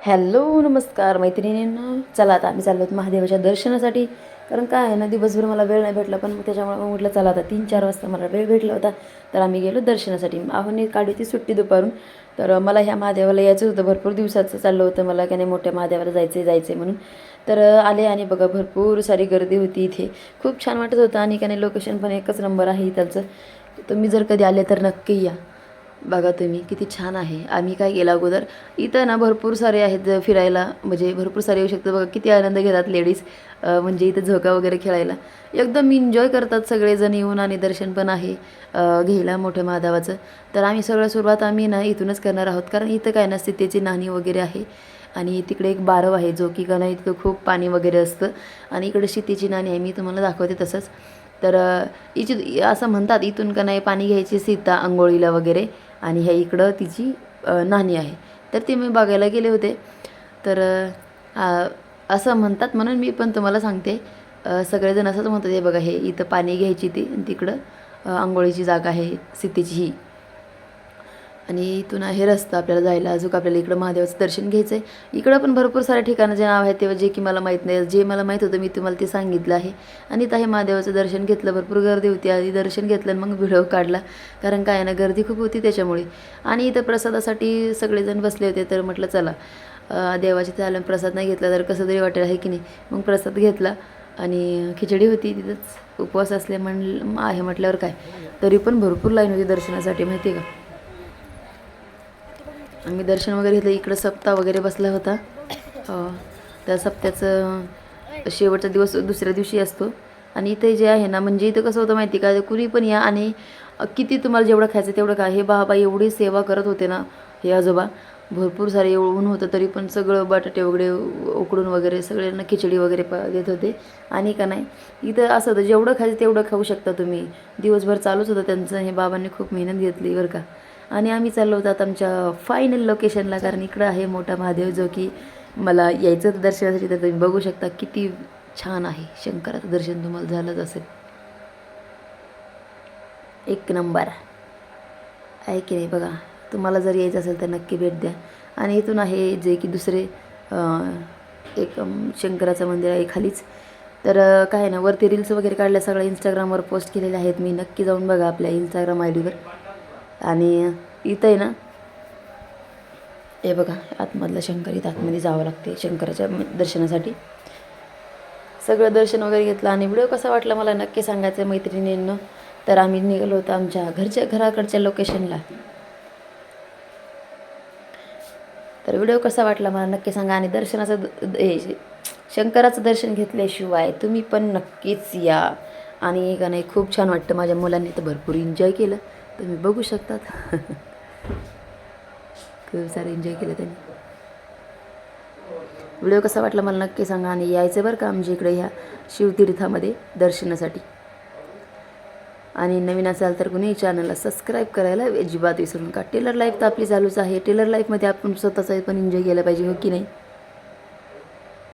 Hello नमस्कार मैत्रिणींनो. चला आता आम्ही चाललो आहोत महादेवाच्या दर्शनासाठी. कारण काय आहे ना, दिवसभर मला वेळ नाही भेटला, पण त्याच्यामुळे मग म्हटलं चला आता 3-4 वाजता मला वेळ भेटला होता, तर आम्ही गेलो दर्शनासाठी. आहोने काढली ती सुट्टी दुपारून. तर मला ह्या महादेवाला यायचं होतं, भरपूर दिवसाचं चाललं होतं मला की नाही मोठ्या महादेवाला जायचं म्हणून. तर आले आणि बघा भरपूर सारी गर्दी होती इथे. खूप छान वाटत होतं आणि का नाही लोकेशन पण एकच नंबर आहे इथलचं. तुम्ही जर कधी आले तर नक्की या. बघा तुम्ही किती छान आहे. आम्ही काय केलं अगोदर, इथं ना भरपूर सारे आहेत फिरायला, म्हणजे भरपूर सारे येऊ शकतात. बघा किती आनंद घेतात लेडीज, म्हणजे इथं झोका वगैरे खेळायला एकदम एन्जॉय करतात सगळेजण येऊन. आणि दर्शन पण आहे घ्यायला मोठ्या महादेवाचं. तर आम्ही सुरुवात आम्ही ना इथूनच करणार आहोत, कारण इथं काय ना सीतेची नाणी वगैरे आहे. आणि तिकडे एक बारव आहे जो की का नाही इतकं खूप पाणी वगैरे असतं. आणि इकडे सीतेची नाणी आहे, मी तुम्हाला दाखवते तसंच. तर असं म्हणतात इथून का नाही पाणी घ्यायची सीता अंघोळीला वगैरे, आणि ह्या इकडं तिची नाणी आहे. तर ते मी बघायला गेले होते. तर असं म्हणतात म्हणून मी पण तुम्हाला सांगते. सगळेजण असंच म्हणतात, हे बघा हे इथं पाणी घ्यायची ती, तिकडं अंघोळीची जागा आहे सीतेची ही. आणि इथून आहे रस्ता आपल्याला जायला. अजून आपल्याला इकडं महादेवाचं दर्शन घ्यायचं आहे. इकडं पण भरपूर साऱ्या ठिकाणाचे नाव आहेत, तेव्हा जे की मला माहीत नाही. जे मला माहीत होतं मी तुम्हाला ते सांगितलं आहे. आणि इथं हे महादेवाचं दर्शन घेतलं. भरपूर गर्दी होती, आधी दर्शन घेतलं आणि मग व्हिडिओ काढला, कारण काय ना गर्दी खूप होती त्याच्यामुळे. आणि इथं प्रसादासाठी सगळेजण बसले होते, तर म्हटलं चला देवाची चालून प्रसाद नाही घेतला तर कसं तरी वाटेल आहे की नाही. मग प्रसाद घेतला आणि खिचडी होती तिथंच. उपवास असले आहे म्हटल्यावर काय, तरी पण भरपूर लाईन होती दर्शनासाठी माहिती आहे का. आम्ही दर्शन वगैरे घेतलं. इकडं सप्ताह वगैरे बसला होता. त्या सप्त्याचं शेवटचा दिवस दुसऱ्या दिवशी असतो. आणि इथे जे आहे ना, म्हणजे इथं कसं होतं माहिती का, कुणी पण या आणि किती तुम्हाला जेवढं खायचं तेवढं खा. हे बाबा एवढी सेवा करत होते ना हे आजोबा. भरपूर सारे ऊन होतं तरी पण सगळं बटाटे वगैरे उकडून वगैरे सगळ्यांना खिचडी वगैरे देत होते. आणि का नाही इथं असं होतं, जेवढं खायचं तेवढं खाऊ शकता तुम्ही. दिवसभर चालूच होतं त्यांचं. हे बाबांनी खूप मेहनत घेतली बरं का. आणि आम्ही चाललो होतो आता आमच्या फायनल लोकेशनला, कारण इकडं आहे मोठा महादेव जो की मला यायचं होतं दर्शनासाठी. तर तुम्ही बघू शकता किती छान आहे. शंकराचं दर्शन तुम्हाला झालंच असेल, एक नंबर आहे की नाही. बघा तुम्हाला जर यायचं असेल तर नक्की भेट द्या. आणि इथून आहे जे की दुसरे एक शंकराचं मंदिर आहे खालीच. तर काय आहे ना, वरती रील्स वगैरे काढल्या, सगळ्या इंस्टाग्रामवर पोस्ट केलेल्या आहेत मी. नक्की जाऊन बघा आपल्या इंस्टाग्राम आय डीवर. आणि इथं आहे ना, हे बघा आतमधला शंकर, इथं आतमध्ये जावं लागते शंकराच्या दर्शनासाठी. सगळं दर्शन वगैरे घेतलं. आणि व्हिडिओ कसा वाटला मला नक्की सांगायचं मैत्रिणींनो. तर आम्ही निघालो होतो आमच्या घराकडच्या लोकेशनला. तर व्हिडिओ कसा वाटला मला नक्की सांगा. आणि दर्शनाचं शंकराचं दर्शन घेतल्याशिवाय तुम्ही पण नक्कीच या. आणि का नाही खूप छान वाटतं. माझ्या मुलांनी तर भरपूर एन्जॉय केलं, तुम्ही बघू शकतात. खूप सारं एन्जॉय केलं त्यांनी. व्हिडिओ कसा वाटला मला नक्की सांगा. आणि यायचं बरं का आमच्या इकडे ह्या शिवतीर्थामध्ये दर्शनासाठी. आणि नवीन असाल तर कुणी चॅनलला सबस्क्राईब करायला अजिबात विसरू नका. टेलर लाईफ तर आपली चालूच आहे. टेलर लाईफमध्ये आपण स्वतःचा पण एन्जॉय केला पाहिजे, हो की नाही.